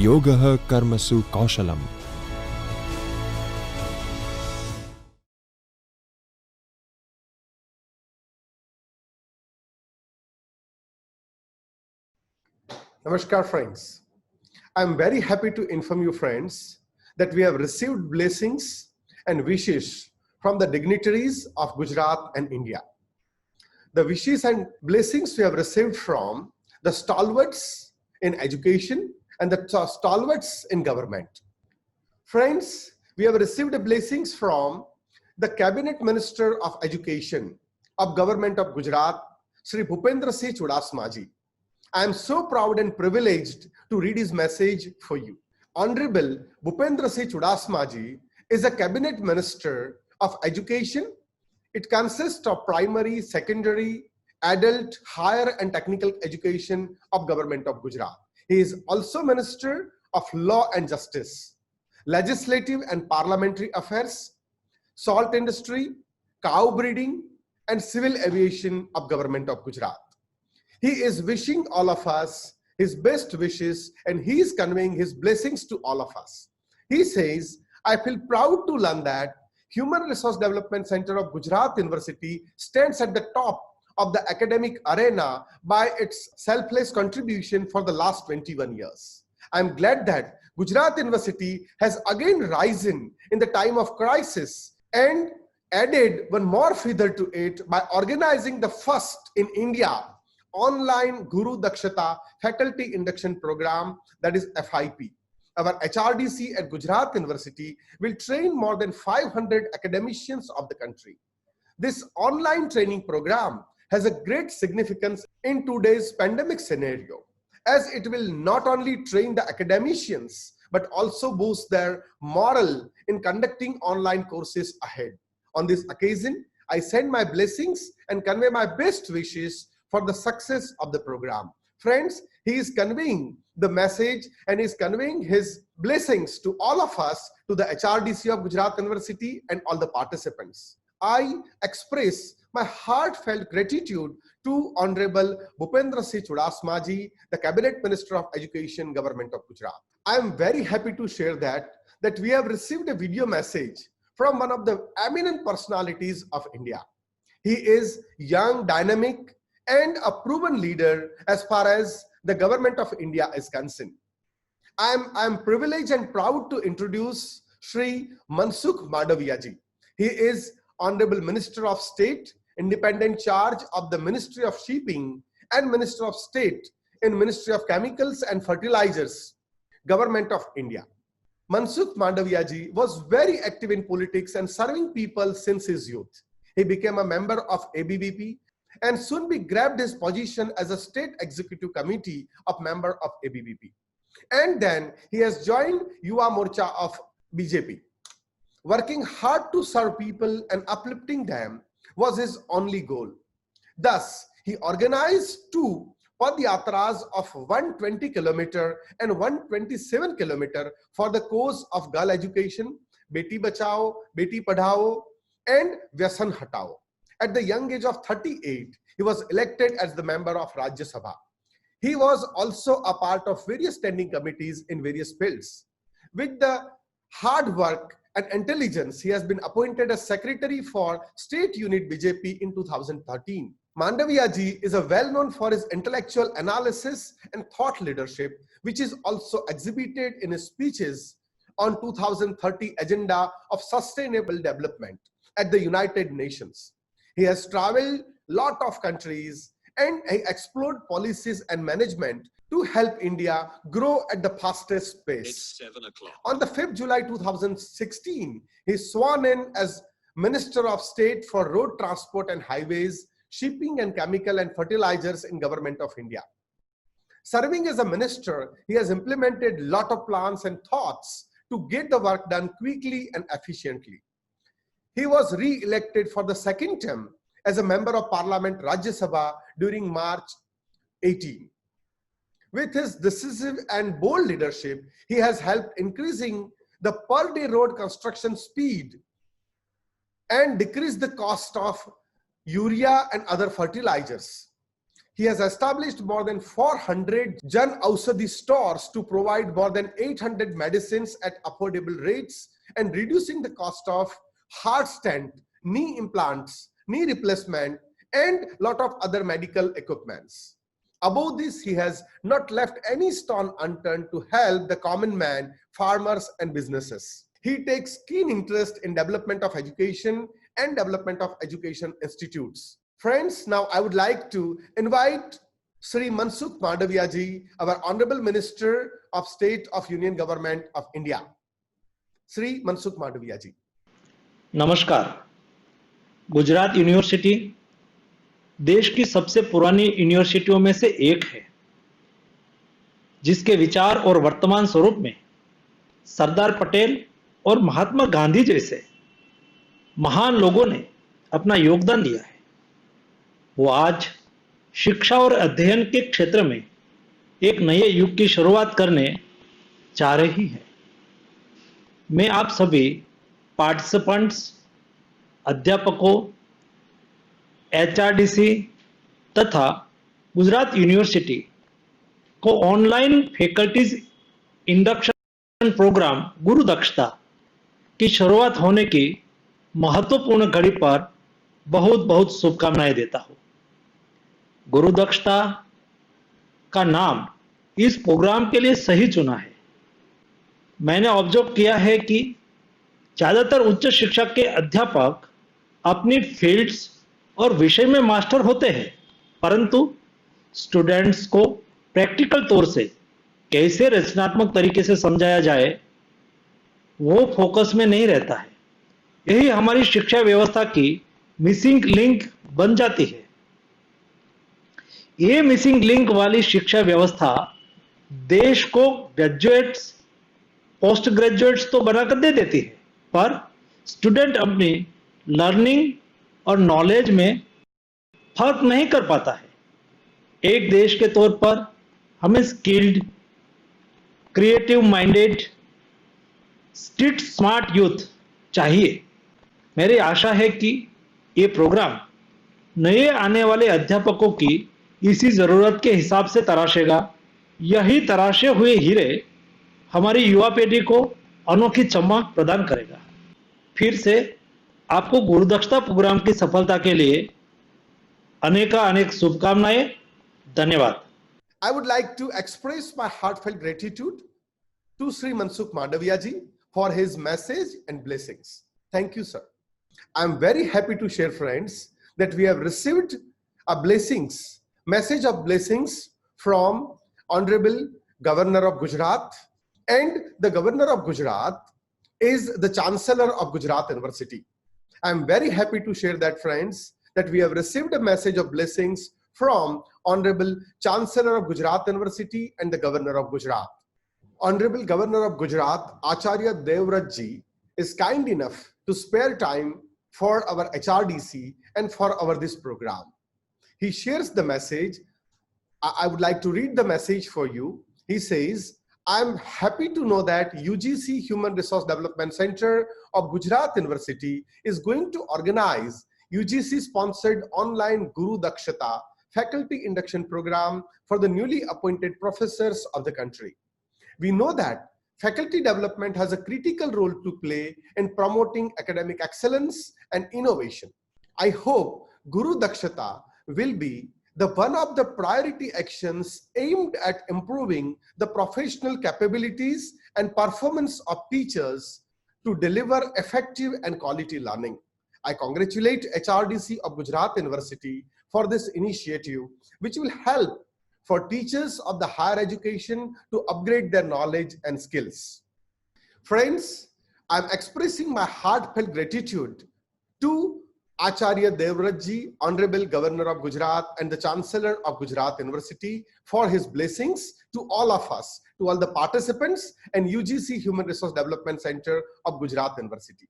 Yogah Karmasu Kaushalam. Namaskar friends. I am very happy to inform you friends that we have received blessings and wishes from the dignitaries of Gujarat and India. The wishes and blessings we have received from the stalwarts in education and the stalwarts in government. Friends, we have received blessings from the Cabinet Minister of Education of Government of Gujarat, Sri Bhupendra Singh Chudasama ji. I am so proud and privileged to read his message for you. Honorable Bhupendra Singh Chudasama ji is a Cabinet Minister of Education. It consists of primary, secondary, adult, higher and technical education of Government of Gujarat. He is also Minister of Law and Justice, Legislative and Parliamentary Affairs, Salt Industry, Cow Breeding and Civil Aviation of Government of Gujarat. He is wishing all of us his best wishes and he is conveying his blessings to all of us. He says, I feel proud to learn that Human Resource Development Center of Gujarat University stands at the top of the academic arena by its selfless contribution for the last 21 years. I am glad that Gujarat University has again risen in the time of crisis and added one more feather to it by organizing the first in India online Guru Dakshata faculty induction program, that is FIP. Our HRDC at Gujarat University will train more than 500 academicians of the country. This online training program has a great significance in today's pandemic scenario, as it will not only train the academicians, but also boost their morale in conducting online courses ahead. On this occasion, I send my blessings and convey my best wishes for the success of the program. Friends, he is conveying the message and is conveying his blessings to all of us, to the HRDC of Gujarat University and all the participants. I express my heartfelt gratitude to Honorable Bhupendra Singh Chudasama ji, the Cabinet Minister of Education, Government of Gujarat. I am very happy to share that we have received a video message from one of the eminent personalities of India. He is young, dynamic, and a proven leader as far as the Government of India is concerned. I am privileged and proud to introduce Shri Mansukh Mandaviya ji. He is Honorable Minister of State, Independent Charge of the Ministry of Shipping and Minister of State in Ministry of Chemicals and Fertilizers, Government of India. Mansukh Mandaviya ji was very active in politics and serving people since his youth. He became a member of ABVP and soon grabbed his position as a state executive committee of member of ABVP. And then he has joined Yuva Morcha of BJP. Working hard to serve people and uplifting them was his only goal. Thus, he organized two Padyatras of 120 km and 127 km for the cause of girl education, Beti Bachao, Beti Padhao, and Vyasan Hatao. At the young age of 38, he was elected as the member of Rajya Sabha. He was also a part of various standing committees in various fields. With the hard work and intelligence, he has been appointed as Secretary for State Unit BJP in 2013. Mandaviya ji is well known for his intellectual analysis and thought leadership, which is also exhibited in his speeches on 2030 Agenda of Sustainable Development at the United Nations. He has traveled a lot of countries and he explored policies and management to help India grow at the fastest pace. It's 7 o'clock. On the 5th July 2016, he is sworn in as Minister of State for Road Transport and Highways, Shipping and Chemical and Fertilizers in Government of India. Serving as a minister, he has implemented a lot of plans and thoughts to get the work done quickly and efficiently. He was re-elected for the second term as a member of Parliament Rajya Sabha during March 18. With his decisive and bold leadership, he has helped increasing the per-day road construction speed and decrease the cost of urea and other fertilizers. He has established more than 400 Jan Aushadhi stores to provide more than 800 medicines at affordable rates and reducing the cost of heart stent, knee implants, knee replacement, and lot of other medical equipments. Above this, he has not left any stone unturned to help the common man, farmers, and businesses. He takes keen interest in development of education and development of education institutes. Friends, now I would like to invite Sri Mansukh Mandaviya ji, our Honorable Minister of State of Union Government of India. Sri Mansukh Mandaviya ji. नमस्कार। Gujarat university देश की सबसे पुरानी यूनिवर्सिटियों में से एक है, जिसके विचार और वर्तमान स्वरूप में सरदार पटेल और महात्मा गांधी जैसे महान लोगों ने अपना योगदान दिया है। वो आज शिक्षा और अध्ययन के क्षेत्र में एक नए युग की शुरुआत करने जा रही है। मैं आप सभी पार्टिसिपेंट्स, अध्यापकों, HRDC तथा गुजरात यूनिवर्सिटी को ऑनलाइन फैकल्टीज इंडक्शन प्रोग्राम गुरु दक्षता की शुरुआत होने की महत्वपूर्ण घड़ी पर बहुत बहुत शुभकामनाएं देता हूं। गुरु दक्षता का नाम इस प्रोग्राम के लिए सही चुना है। मैंने ऑब्जर्व किया है कि ज्यादातर उच्च शिक्षा के अध्यापक अपनी फील्ड्स और विषय में मास्टर होते हैं, परंतु स्टूडेंट्स को प्रैक्टिकल तौर से कैसे रचनात्मक तरीके से समझाया जाए वो फोकस में नहीं रहता है। यही हमारी शिक्षा व्यवस्था की मिसिंग लिंक बन जाती है। ये मिसिंग लिंक वाली शिक्षा व्यवस्था देश को ग्रेजुएट्स, पोस्ट ग्रेजुएट्स तो बनाकर दे देती है, पर स्टूडेंट अपनी लर्निंग और नॉलेज में फर्क नहीं कर पाता है। एक देश के तौर पर हमें skilled, creative minded, street smart youth चाहिए। मेरी आशा है कि ये प्रोग्राम नए आने वाले अध्यापकों की इसी जरूरत के हिसाब से तराशेगा। यही तराशे हुए हीरे हमारी युवा पीढ़ी को अनोखी चमक प्रदान करेगा। फिर से आपको गुरु दक्षता प्रोग्राम की सफलता के लिए अनेक शुभकामनाएं। धन्यवाद। I would like to express my heartfelt gratitude to Sri Mansukh Mandaviya ji for his message and blessings. Thank you, sir. I am very happy to share, friends, that we have received a message of blessings from Honorable Governor of Gujarat, and the Governor of Gujarat is the Chancellor of Gujarat University. I am very happy to share that, friends, that we have received a message of blessings from Honorable Chancellor of Gujarat University and the Governor of Gujarat. Honorable Governor of Gujarat, Acharya Devraj ji, is kind enough to spare time for our HRDC and for our this program. He shares the message. I would like to read the message for you. He says, I'm happy to know that UGC Human Resource Development Center of Gujarat University is going to organize UGC-sponsored online Guru Dakshata faculty induction program for the newly appointed professors of the country. We know that faculty development has a critical role to play in promoting academic excellence and innovation. I hope Guru Dakshata will be the one of the priority actions aimed at improving the professional capabilities and performance of teachers to deliver effective and quality learning. I congratulate HRDC of Gujarat University for this initiative, which will help for teachers of the higher education to upgrade their knowledge and skills. Friends, I'm expressing my heartfelt gratitude to Acharya Devraj ji, Honorable Governor of Gujarat and the Chancellor of Gujarat University for his blessings to all of us, to all the participants and UGC Human Resource Development Center of Gujarat University.